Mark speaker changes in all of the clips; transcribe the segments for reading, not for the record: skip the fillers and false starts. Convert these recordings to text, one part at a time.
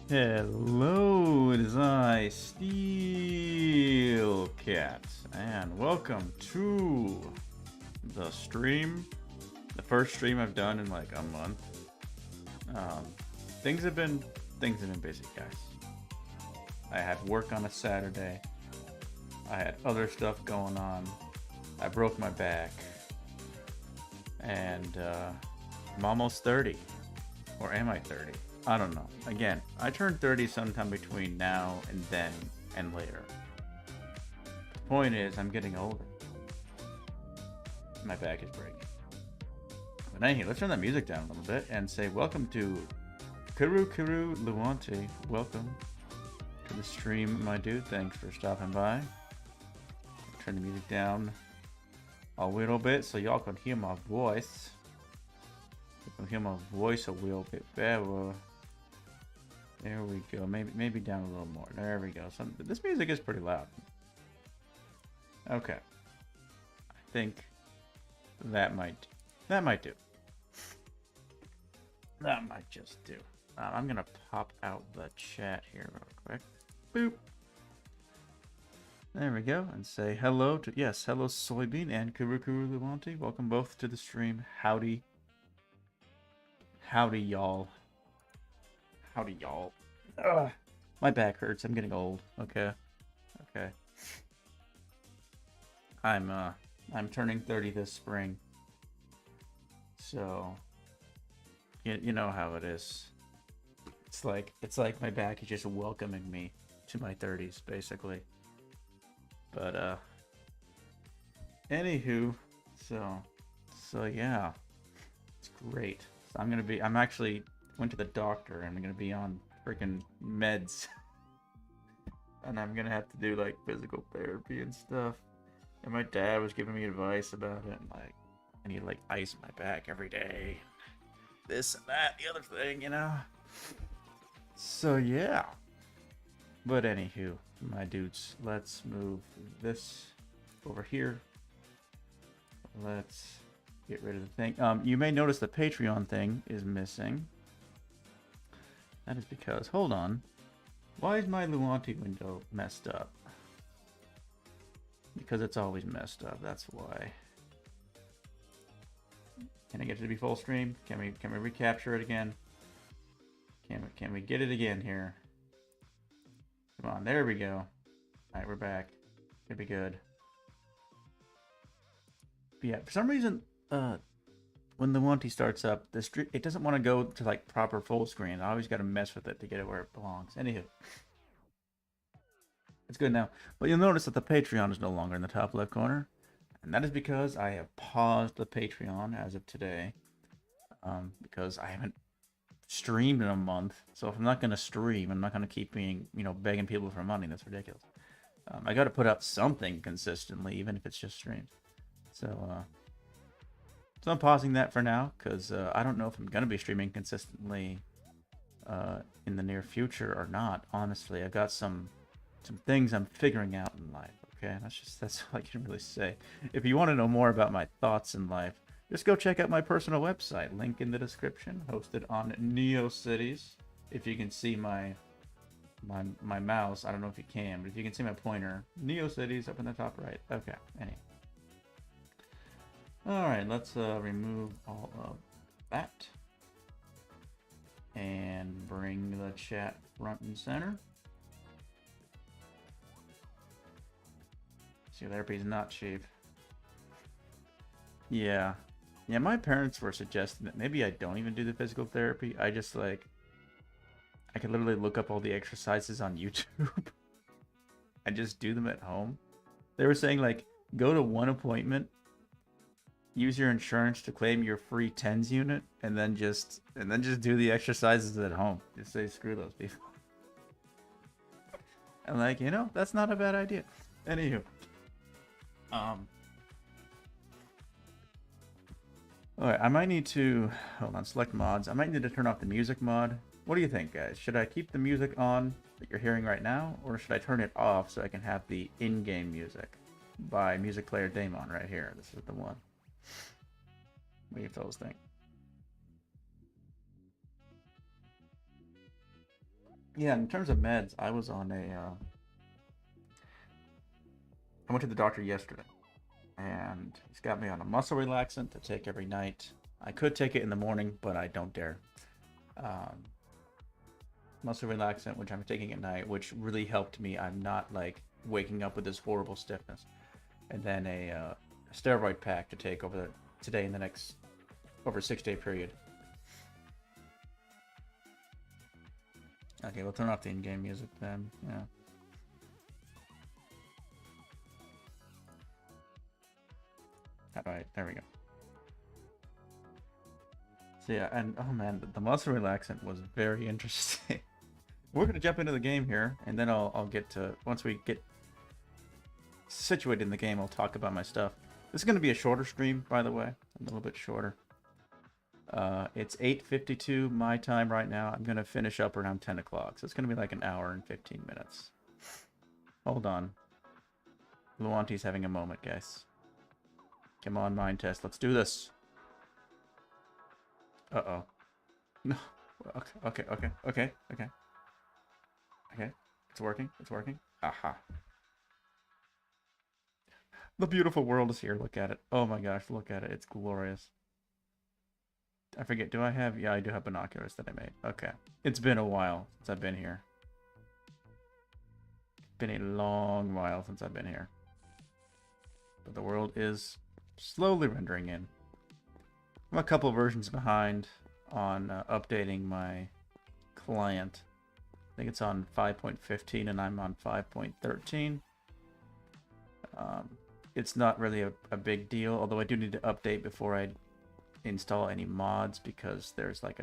Speaker 1: Hello, it is I, Steel Cat, and welcome to the stream. The first stream I've done in like a month. Things have been busy, guys. I had work on a Saturday. I had other stuff going on. I broke my back, and I'm almost 30, or am I 30? I don't know. Again, I turn 30 sometime between now and then and later. The point is, I'm getting older. My back is breaking. But anyway, let's turn that music down a little bit and say welcome to Kuru Luante. Welcome to the stream, my dude. Thanks for stopping by. Turn the music down a little bit so y'all can hear my voice. You can hear my voice a little bit better. There we go. Maybe down a little more. There we go. This music is pretty loud. Okay. I think that might do. That might just do. I'm gonna pop out the chat here real quick. Boop. There we go, and say hello to hello Soybean and Kuru Luwanti. Welcome both to the stream. Howdy. Howdy, y'all. Howdy, y'all. Ugh. My back hurts. I'm getting old. Okay. I'm turning 30 this spring. So you know how it is. It's like my back is just welcoming me to my 30s, basically. But anywho, so yeah, it's great. So I'm actually went to the doctor and I'm gonna be on freaking meds, and I'm gonna have to do like physical therapy and stuff. And my dad was giving me advice about it, and like I need to like ice my back every day, this and that, the other thing, you know. So yeah. But anywho, my dudes, let's move this over here. Let's get rid of the thing. You may notice the Patreon thing is missing. That is because, hold on. Why is my Luwanti window messed up? Because it's always messed up, that's why. Can I get it to be full stream? Can we recapture it again? Can we get it again here? Come on, there we go. Alright, we're back. Should be good. But yeah, for some reason, when the Luwanti starts up, it doesn't want to go to like proper full screen. I always got to mess with it to get it where it belongs. Anywho, it's good now. But you'll notice that the Patreon is no longer in the top left corner, and that is because I have paused the Patreon as of today, because I haven't streamed in a month. So if I'm not going to stream, I'm not going to keep being, begging people for money. That's ridiculous. I got to put out something consistently, even if it's just streams. So I'm pausing that for now, because I don't know if I'm going to be streaming consistently in the near future or not. Honestly, I got some things I'm figuring out in life. Okay, that's all I can really say. If you want to know more about my thoughts in life, just go check out my personal website. Link in the description. Hosted on NeoCities. If you can see my mouse, I don't know if you can, but if you can see my pointer, NeoCities up in the top right. Okay. Anyway. Alright, let's remove all of that. And bring the chat front and center. Physical therapy is not cheap. Yeah, my parents were suggesting that maybe I don't even do the physical therapy. I just I could literally look up all the exercises on YouTube and just do them at home. They were saying go to one appointment, use your insurance to claim your free TENS unit, and then just do the exercises at home. Just say screw those people. And that's not a bad idea. Anywho, alright, I might need to hold on, select mods. I might need to turn off the music mod. What do you think, guys? Should I keep the music on that you're hearing right now, or should I turn it off so I can have the in-game music by Music Player Daemon right here? This is the one. What do you fellas think? Yeah, in terms of meds, I was on a. I went to the doctor yesterday, and he's got me on a muscle relaxant to take every night. I could take it in the morning, but I don't dare. Um, Muscle relaxant, which I'm taking at night, which really helped me. I'm not like waking up with this horrible stiffness. And then a steroid pack to take today and the next over a 6-day period. Okay, we'll turn off the in-game music then. Yeah. Alright, there we go. So yeah, and oh man, the muscle relaxant was very interesting. We're gonna jump into the game here, and then I'll get to, once we get situated in the game, I'll talk about my stuff. This is gonna be a shorter stream, by the way, a little bit shorter. It's 8:52 my time right now. I'm gonna finish up around 10 o'clock, so it's gonna be like an hour and 15 minutes. Hold on. Luanti's having a moment, guys. Come on, Minetest. Let's do this. Uh-oh. No. Okay. Okay. It's working. It's working. Aha. The beautiful world is here. Look at it. Oh my gosh, look at it. It's glorious. I forget. Do I have... Yeah, I do have binoculars that I made. Okay. It's been a while since I've been here. Been a long while since I've been here. But the world is slowly rendering in. I'm a couple versions behind on updating my client. I think it's on 5.15 and I'm on 5.13. It's not really a big deal, although I do need to update before I install any mods because there's like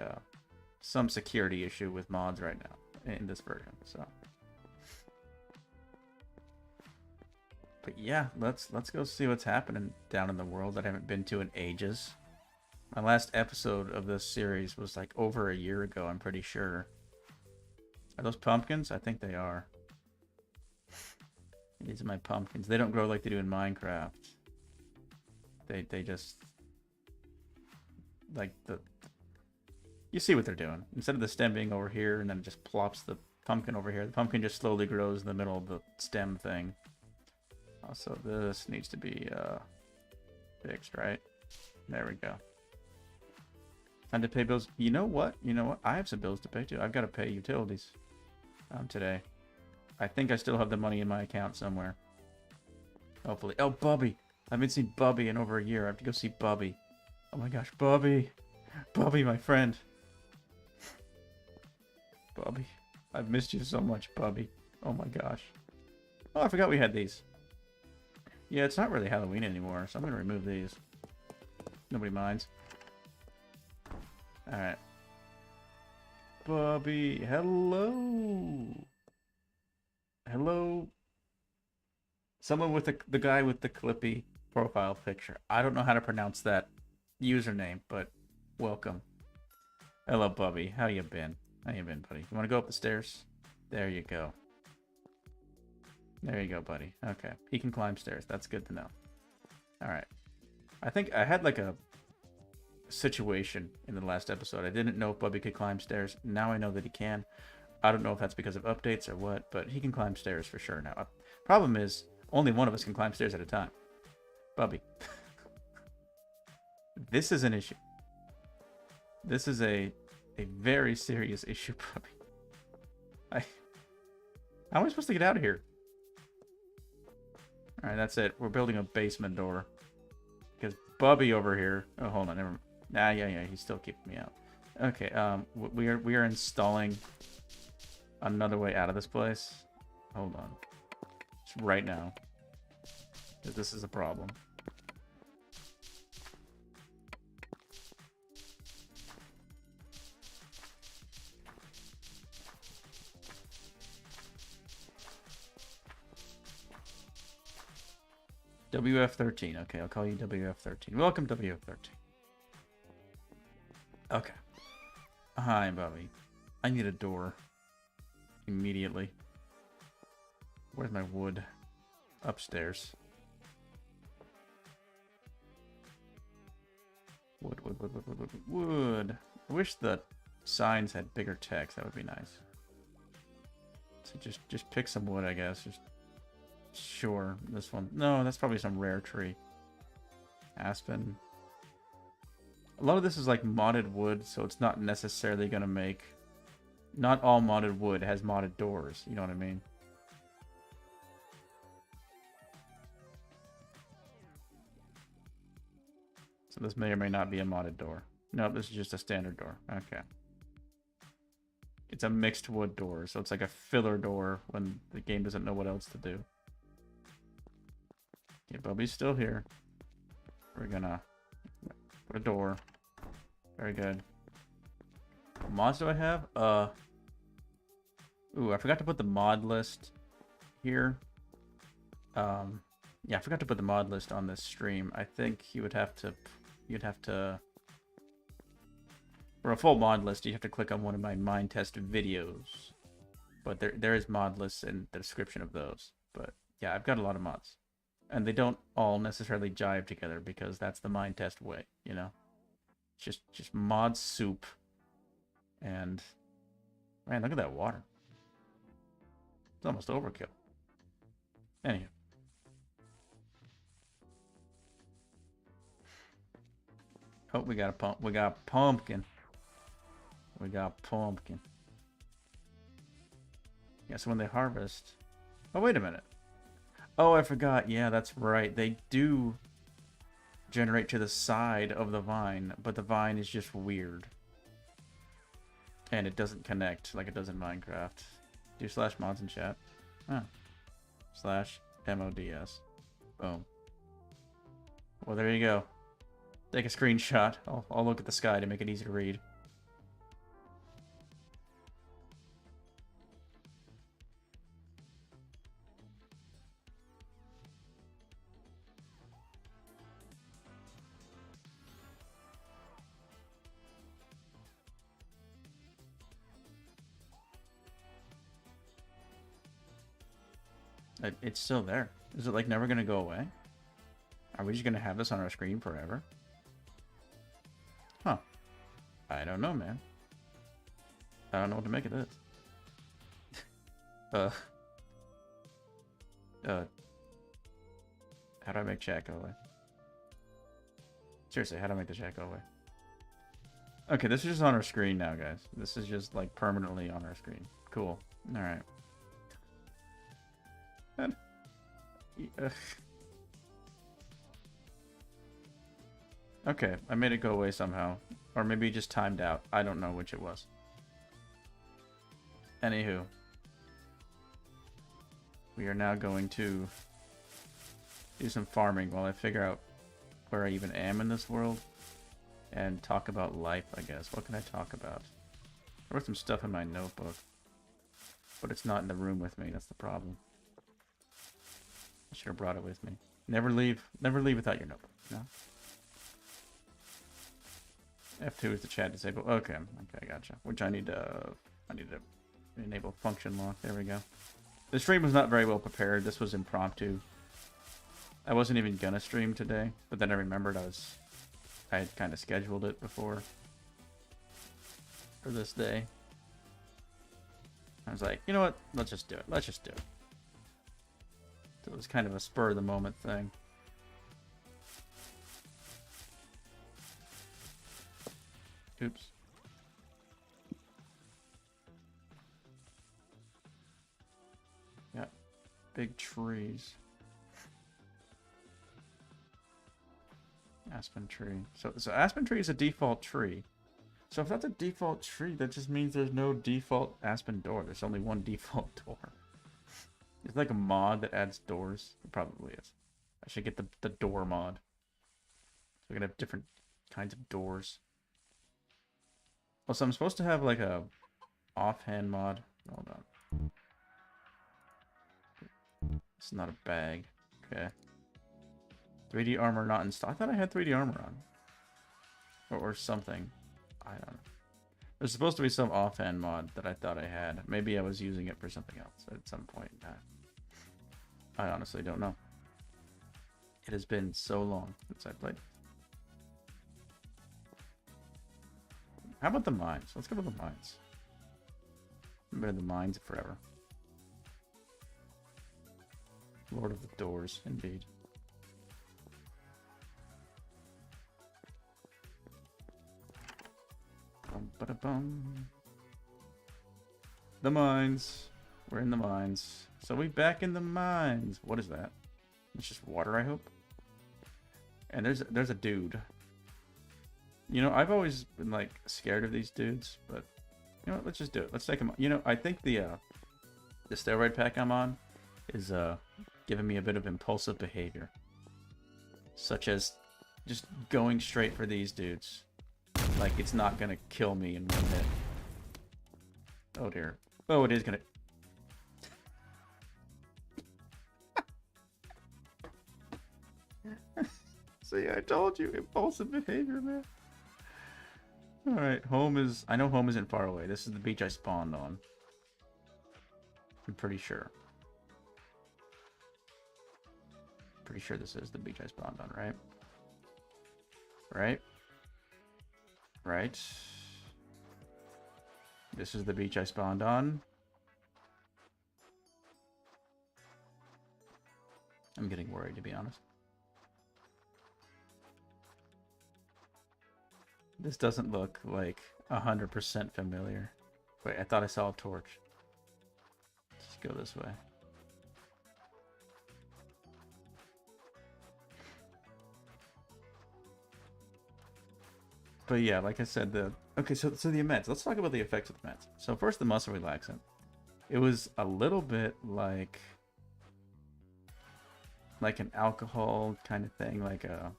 Speaker 1: some security issue with mods right now in this version. So, but yeah, let's go see what's happening down in the world that I haven't been to in ages. My last episode of this series was like over a year ago, I'm pretty sure. Are those pumpkins? I think they are. These are my pumpkins. They don't grow like they do in Minecraft. They just... like the... You see what they're doing. Instead of the stem being over here and then it just plops the pumpkin over here, the pumpkin just slowly grows in the middle of the stem thing. Also, this needs to be fixed, right? There we go. Time to pay bills. You know what? I have some bills to pay too. I've got to pay utilities today. I think I still have the money in my account somewhere. Hopefully. Oh, Bubby. I haven't seen Bubby in over a year. I have to go see Bubby. Oh my gosh, Bubby. Bubby, my friend. Bubby. I've missed you so much, Bubby. Oh my gosh. Oh, I forgot we had these. Yeah, it's not really Halloween anymore, so I'm going to remove these. Nobody minds. Alright. Bubby, hello. Hello. Someone with the guy with the Clippy profile picture. I don't know how to pronounce that username, but welcome. Hello, Bubby. How you been? How you been, buddy? You want to go up the stairs? There you go. There you go, buddy. Okay. He can climb stairs. That's good to know. Alright. I think I had like a situation in the last episode. I didn't know if Bubby could climb stairs. Now I know that he can. I don't know if that's because of updates or what, but he can climb stairs for sure now. Problem is, only one of us can climb stairs at a time. Bubby. This is an issue. This is a very serious issue, Bubby. How am I supposed to get out of here? Alright, that's it. We're building a basement door. Because Bubby over here... Oh, hold on. Never mind. Nah, yeah, he's still keeping me out. Okay, we are installing another way out of this place. Hold on. Just right now. Because this is a problem. WF13. Okay, I'll call you WF13. Welcome, WF13. Okay. Hi, Bobby. I need a door. Immediately. Where's my wood? Upstairs. Wood. I wish the signs had bigger text. That would be nice. So just pick some wood, I guess. Just sure. This one. No, that's probably some rare tree. Aspen. A lot of this is like modded wood, so it's not necessarily gonna make. Not all modded wood has modded doors. You know what I mean? So this may or may not be a modded door. Nope, this is just a standard door. Okay. It's a mixed wood door, so it's like a filler door when the game doesn't know what else to do. Okay, Bubby's still here. We're gonna put a door. Very good. What mods do I have? Ooh, I forgot to put the mod list here. Yeah, I forgot to put the mod list on this stream. I think you'd have to, for a full mod list, you have to click on one of my Minetest videos. But there is mod lists in the description of those. But yeah, I've got a lot of mods. And they don't all necessarily jive together because that's the Minetest way, you know? Just mod soup. And man, look at that water. It's almost overkill. Anywho. Oh, we got a pump. We got pumpkin. We got pumpkin. Yeah, so when they harvest... Oh, wait a minute. Oh, I forgot. Yeah, that's right. They do generate to the side of the vine, but the vine is just weird. And it doesn't connect like it does in Minecraft. Do /mods in chat. Oh. /mods. Boom. Well, there you go. Take a screenshot. I'll look at the sky to make it easy to read. It's still there. Is it like never gonna go away? Are we just gonna have this on our screen forever? Huh. I don't know, man. I don't know what to make of this. How do I make chat go away? Seriously, how do I make the chat go away? Okay, this is just on our screen now, guys. This is just like permanently on our screen. Cool. Alright. Okay, I made it go away somehow. Or maybe it just timed out. I don't know which it was. Anywho. We are now going to do some farming while I figure out where I even am in this world. And talk about life, I guess. What can I talk about? I wrote some stuff in my notebook. But it's not in the room with me, that's the problem. I should have brought it with me. Never leave without your notebook, you know? F2 is the chat disable. Okay, gotcha. Which I need to enable function lock. There we go. The stream was not very well prepared. This was impromptu. I wasn't even gonna stream today, but then I remembered I had kind of scheduled it before for this day. I was like, you know what? Let's just do it. Let's just do it. So it was kind of a spur of the moment thing. Oops. Yeah, big trees. Aspen tree. So aspen tree is a default tree. So if that's a default tree, that just means there's no default aspen door. There's only one default door. It's like a mod that adds doors. It probably is. I should get the door mod. So we can have different kinds of doors. Also, I'm supposed to have like a offhand mod. Hold on. It's not a bag. Okay. 3D armor not installed. I thought I had 3D armor on. Or something. I don't know. There's supposed to be some offhand mod that I thought I had. Maybe I was using it for something else at some point in time. I honestly don't know. It has been so long since I played. How about the mines? Let's go to the mines. I've been in the mines forever. Lord of the Doors, indeed. Bum. The mines. We're in the mines. So we back in the mines. What is that? It's just water, I hope. And there's a dude. You know, I've always been like scared of these dudes, but you know what? Let's just do it. Let's take them. You know, I think the steroid pack I'm on is giving me a bit of impulsive behavior, such as just going straight for these dudes. Like it's not gonna kill me in 1 hit. Oh dear. Oh, it is gonna. See, I told you, impulsive behavior, man. Alright, home is... I know home isn't far away. This is the beach I spawned on. I'm pretty sure. Pretty sure this is the beach I spawned on, right? Right? Right. This is the beach I spawned on. I'm getting worried, to be honest. This doesn't look like 100% familiar. Wait, I thought I saw a torch. Let's go this way. But yeah, like I said, okay, so the meds. Let's talk about the effects of the meds. So first, the muscle relaxant. It was a little bit like an alcohol kind of thing, like a,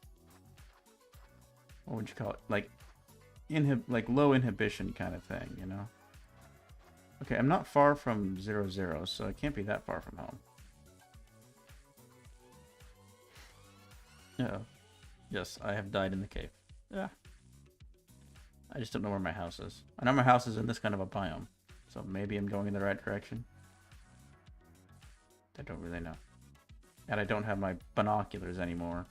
Speaker 1: what would you call it? Like low inhibition kind of thing, you know? Okay, I'm not far from 0-0, so it can't be that far from home. Uh-oh. Yes, I have died in the cave. Yeah. I just don't know where my house is. I know my house is in this kind of a biome, so maybe I'm going in the right direction. I don't really know. And I don't have my binoculars anymore.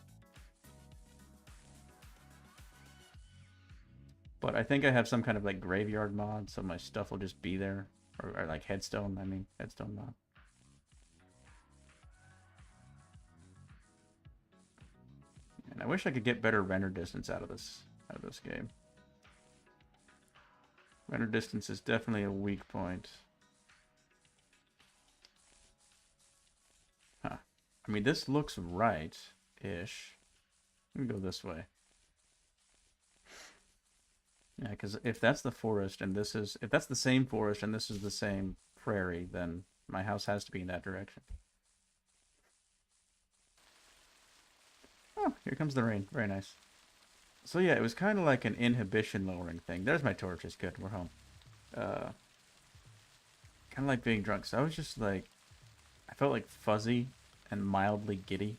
Speaker 1: But I think I have some kind of like graveyard mod, so my stuff will just be there. Or like headstone, headstone mod. And I wish I could get better render distance out of this game. Render distance is definitely a weak point. Huh. I mean, this looks right-ish. Let me go this way. Yeah, because if that's the forest and this is... If that's the same forest and this is the same prairie, then my house has to be in that direction. Oh, here comes the rain. Very nice. So yeah, it was kind of like an inhibition lowering thing. There's my torch. It's good. We're home. Kind of like being drunk. So I was just like... I felt like fuzzy and mildly giddy.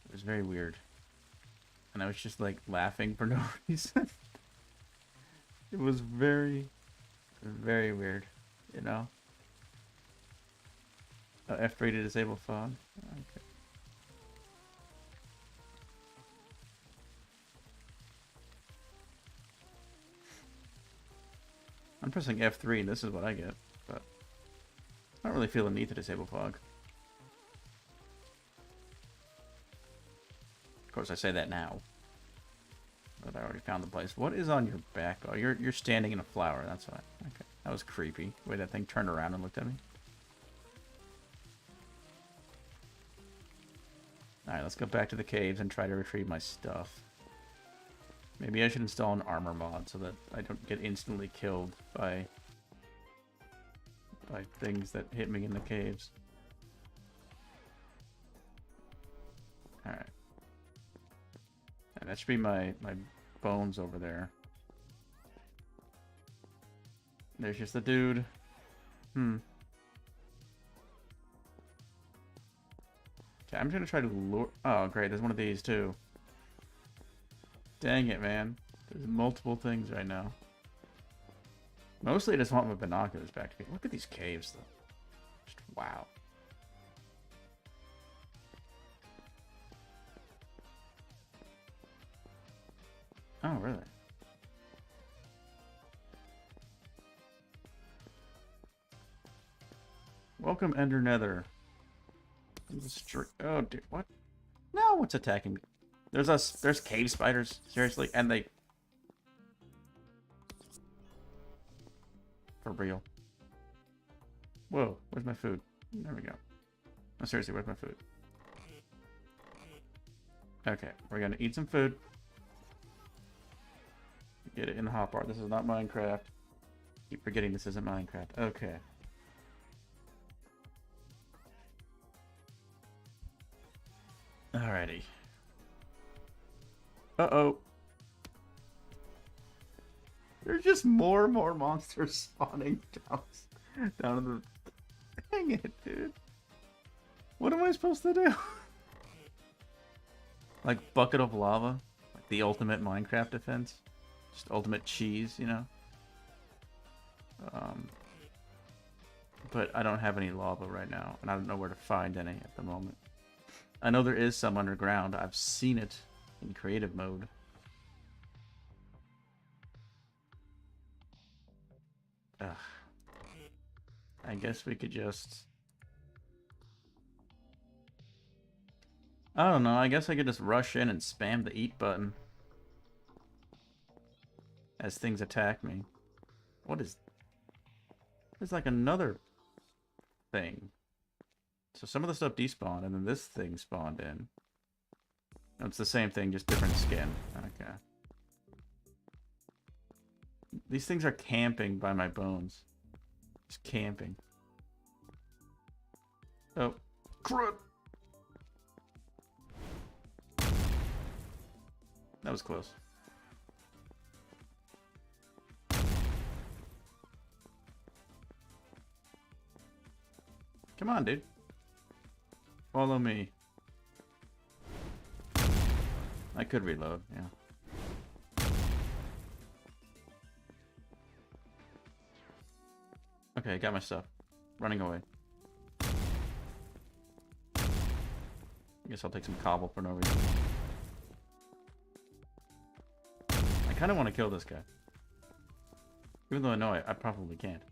Speaker 1: It was very weird. And I was just like laughing for no reason. It was very, very weird, you know? F3 to disable fog. Okay. I'm pressing F3 and this is what I get, but I don't really feel the need to disable fog. Of course, I say that now, but I already found the place. What is on your back? Oh, you're standing in a flower. That's why. Okay, that was creepy. The way that thing turned around and looked at me. All right, let's go back to the caves and try to retrieve my stuff. Maybe I should install an armor mod so that I don't get instantly killed by things that hit me in the caves. Alright. That should be my bones over there. There's just the dude. Okay, I'm gonna try to lure... Oh, great, there's one of these too. Dang it, man. There's multiple things right now. Mostly I just want my binoculars back to me. Look at these caves, though. Just wow. Oh, really? Welcome, Ender Nether. Oh, dude, what? No, what's attacking me? There's cave spiders, seriously, and they... For real. Whoa, where's my food? There we go. No, seriously, where's my food? Okay, we're gonna eat some food. Get it in the hotbar. This is not Minecraft. Keep forgetting this isn't Minecraft. Okay. Alrighty. Uh-oh. There's just more and more monsters spawning down in the... Dang it, dude. What am I supposed to do? Like bucket of lava? Like the ultimate Minecraft defense? Just ultimate cheese, you know? But I don't have any lava right now, and I don't know where to find any at the moment. I know there is some underground. I've seen it in creative mode. Ugh. I guess we could just... I don't know, I guess I could just rush in and spam the eat button as things attack me. What is... There's like another thing. So some of the stuff despawned, and then this thing spawned in. No, it's the same thing, just different skin. Okay. These things are camping by my bones. Just camping. Oh. Crud! That was close. Come on, dude. Follow me. I could reload, yeah. Okay, got my stuff. Running away. I guess I'll take some cobble for no reason. I kind of want to kill this guy. Even though I know I probably can't.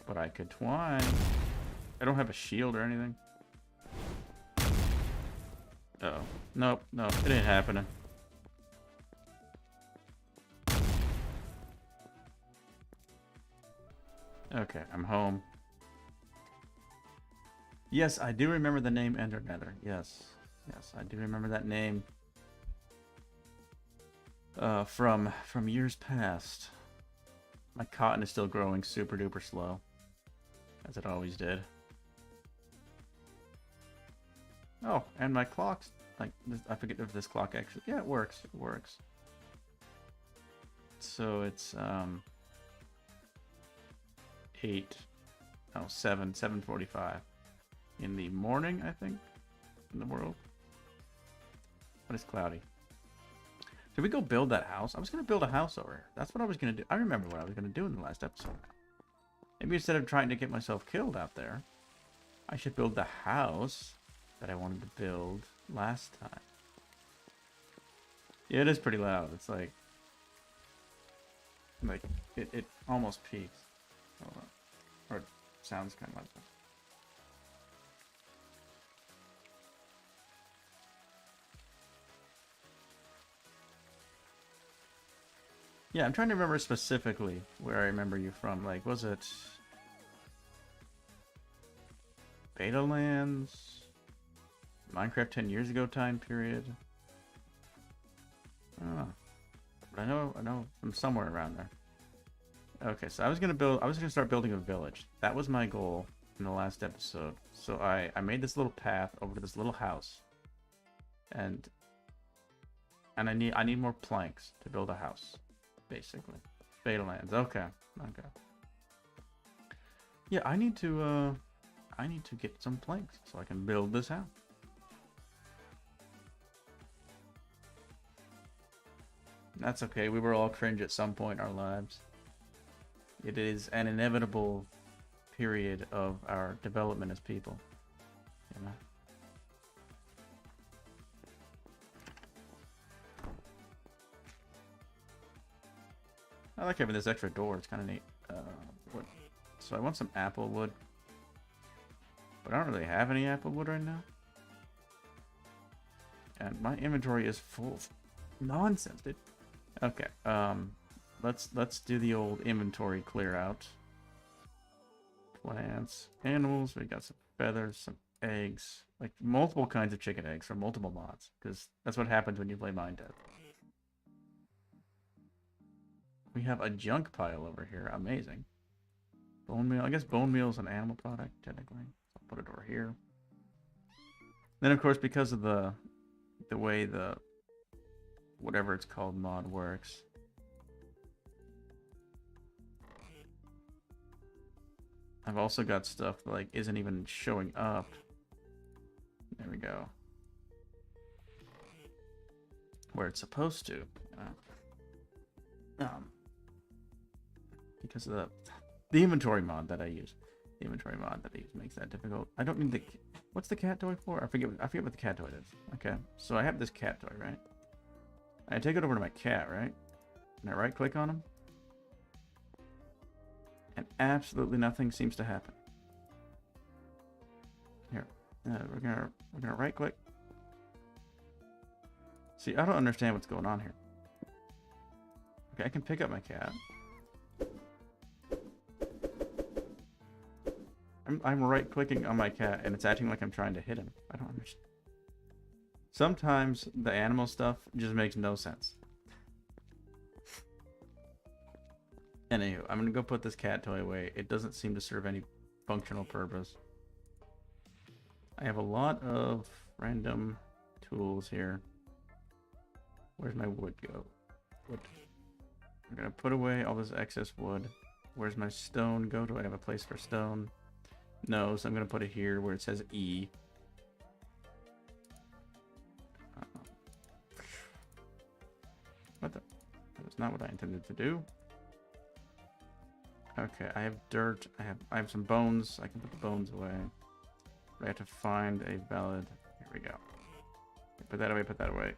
Speaker 1: But I could twine. I don't have a shield or anything. Uh-oh. Nope, no, it ain't happening. Okay, I'm home. Yes, I do remember the name Ender Nether. Yes. Yes, I do remember that name. From years past. My cotton is still growing super duper slow. As it always did. Oh, and my clock's like this, I forget if this clock actually, yeah, it works. It works. So it's 7:45 in the morning, I think, in the world. But it's cloudy. Should we go build that house? I was gonna build a house over here. That's what I was gonna do. I remember what I was gonna do in the last episode. Maybe instead of trying to get myself killed out there, I should build the house that I wanted to build last time. Yeah, it is pretty loud. It's like it almost peaks. Hold on. Or it sounds kind of like that. Yeah, I'm trying to remember specifically where I remember you from. Like, was it Beta Lands? Minecraft 10 years ago time period? I don't know. But I know from somewhere around there. Okay, so I was gonna start building a village. That was my goal in the last episode. So I made this little path over to this little house. And I need more planks to build a house. Basically. Beta Lands. Okay. Okay. Yeah, I need to get some planks so I can build this house. That's okay. We were all cringe at some point in our lives. It is an inevitable period of our development as people. You know? I like having this extra door. It's kind of neat. So I want some apple wood. But I don't really have any apple wood right now. And my inventory is full of nonsense, dude. Okay, let's do the old inventory clear out. Plants, animals, we got some feathers, some eggs, like multiple kinds of chicken eggs from multiple mods, because that's what happens when you play Minetest. We have a junk pile over here, amazing. Bone meal, I guess bone meal is an animal product, technically. I'll put it over here. Then, of course, because of the way the whatever it's called mod works, I've also got stuff that, like, isn't even showing up. There we go. Where it's supposed to. Because of the inventory mod that I use. The inventory mod that I use makes that difficult. I don't need the... What's the cat toy for? I forget what the cat toy is. Okay, so I have this cat toy, right? I take it over to my cat, right? And I right-click on him. And absolutely nothing seems to happen. Here, we're gonna right-click. See, I don't understand what's going on here. Okay, I can pick up my cat. I'm right-clicking on my cat, and it's acting like I'm trying to hit him. I don't understand. Sometimes the animal stuff just makes no sense. Anywho, I'm gonna go put this cat toy away. It doesn't seem to serve any functional purpose. I have a lot of random tools here. Where's my wood go? Wood. I'm gonna put away all this excess wood. Where's my stone go? Do I have a place for stone? No, so I'm gonna put it here where it says E. What the? That was not what I intended to do. Okay, I have dirt. I have some bones. I can put the bones away. But I have to find a valid. Here we go. Put that away. Put that away.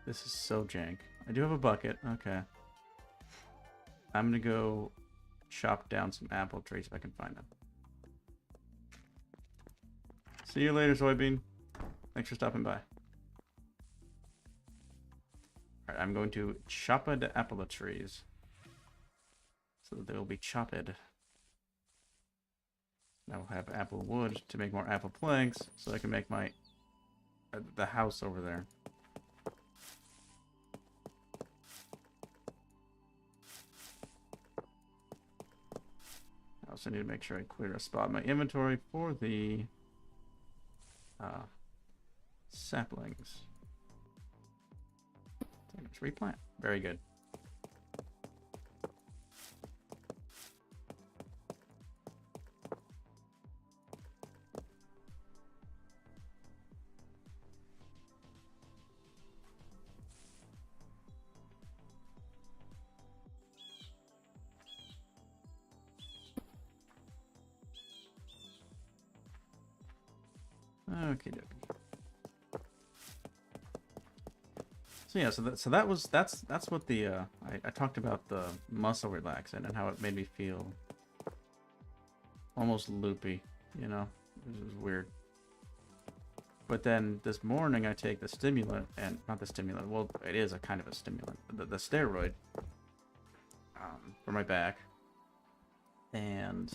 Speaker 1: This is so jank. I do have a bucket. Okay. I'm gonna go chop down some apple trees if I can find them. See you later, soybean. Thanks for stopping by. Alright, I'm going to chop the apple trees so that they will be chopped. I will have apple wood to make more apple planks so I can make my the house over there. I also need to make sure I clear a spot in my inventory for the saplings. Let's replant. Very good. Okay, dokie. So yeah, that's what the I talked about the muscle relaxant and how it made me feel almost loopy, you know. It was weird. But then this morning I take the stimulant, and not the stimulant, well, it is a kind of a stimulant, the steroid for my back, and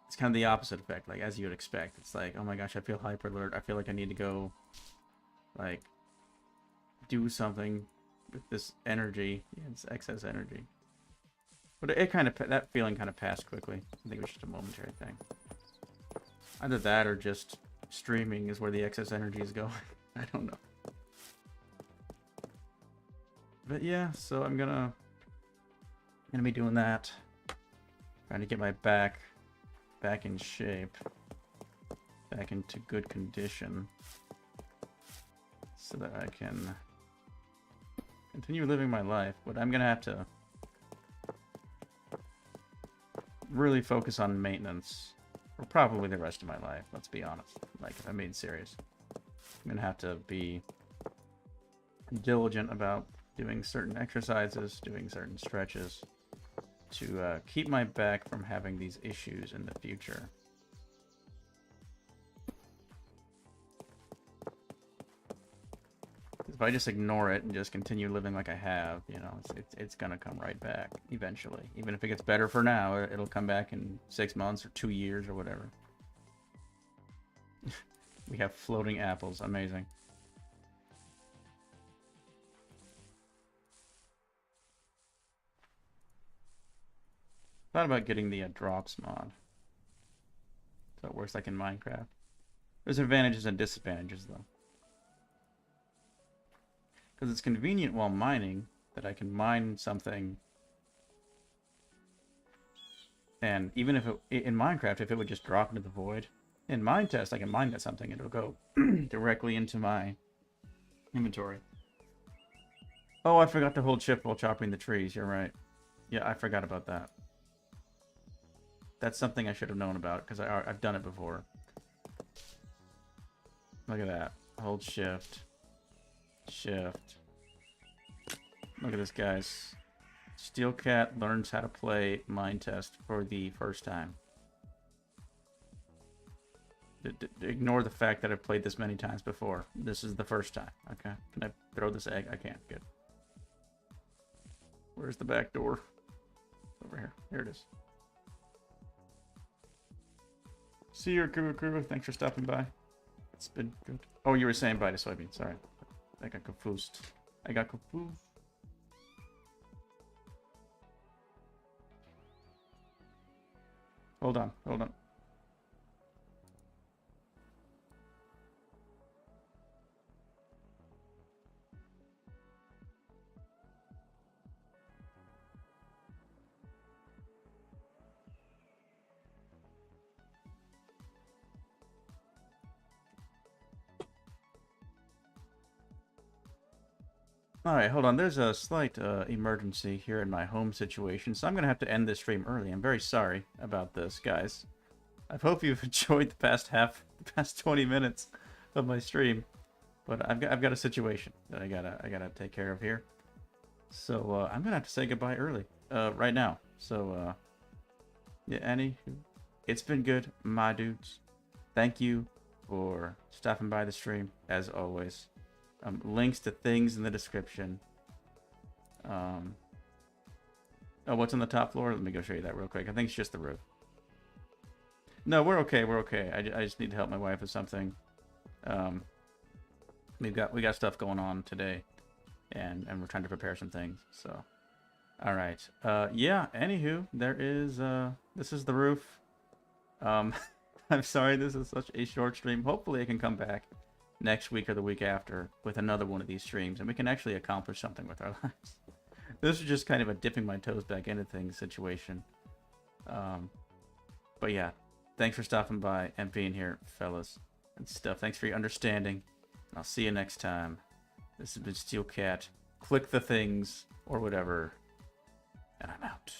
Speaker 1: it's kind of the opposite effect, like as you would expect. It's like, oh my gosh, I feel hyper alert. I feel like I need to go, like, do something with this energy. Yeah, it's excess energy. But it kind of, that feeling kind of passed quickly. I think it was just a momentary thing. Either that or just streaming is where the excess energy is going. I don't know. But yeah, so I'm gonna be doing that. Trying to get my back in shape. Back into good condition. So that I can continue living my life. But I'm gonna have to really focus on maintenance for probably the rest of my life, let's be honest. Like, if I'm being serious, I'm gonna have to be diligent about doing certain exercises, doing certain stretches, to keep my back from having these issues in the future. If I just ignore it and just continue living like I have, you know, it's gonna come right back eventually. Even if it gets better for now, it'll come back in 6 months or 2 years or whatever. We have floating apples. Amazing. Thought about getting the drops mod. So it works like in Minecraft. There's advantages and disadvantages, though. Because it's convenient while mining that I can mine something. And even if it, in Minecraft, if it would just drop into the void, in Minetest, I can mine that something and it'll go directly into my inventory. Oh, I forgot to hold shift while chopping the trees. You're right. Yeah, I forgot about that. That's something I should have known about because I've done it before. Look at that. Hold shift. Shift. Look at this, guys. Steel Cat learns how to play Minetest for the first time. Ignore the fact that I've played this many times before. This is the first time. Okay. Can I throw this egg? I can't. Good. Where's the back door? Over here. Here it is. See you, Kuru. Thanks for stopping by. It's been good. Oh, you were saying bye to soybean. Sorry. I got confused. Hold on. Alright, hold on. There's a slight emergency here in my home situation, so I'm going to have to end this stream early. I'm very sorry about this, guys. I hope you've enjoyed the past 20 minutes of my stream. But I've got a situation that I gotta take care of here. So I'm gonna have to say goodbye early, right now. So yeah, Annie, it's been good, my dudes. Thank you for stopping by the stream, as always. Links to things in the description. Oh, what's on the top floor? Let me go show you that real quick. I think it's just the roof. No, we're okay. I just need to help my wife with something. We got stuff going on today, and we're trying to prepare some things. So, all right. Yeah. Anywho, this is the roof. I'm sorry this is such a short stream. Hopefully, I can come back next week or the week after with another one of these streams, and we can actually accomplish something with our lives. This is just kind of a dipping my toes back into things situation. But yeah, thanks for stopping by and being here, fellas and stuff. Thanks for your understanding. I'll see you next time. This has been Steel Cat. Click the things or whatever, and I'm out.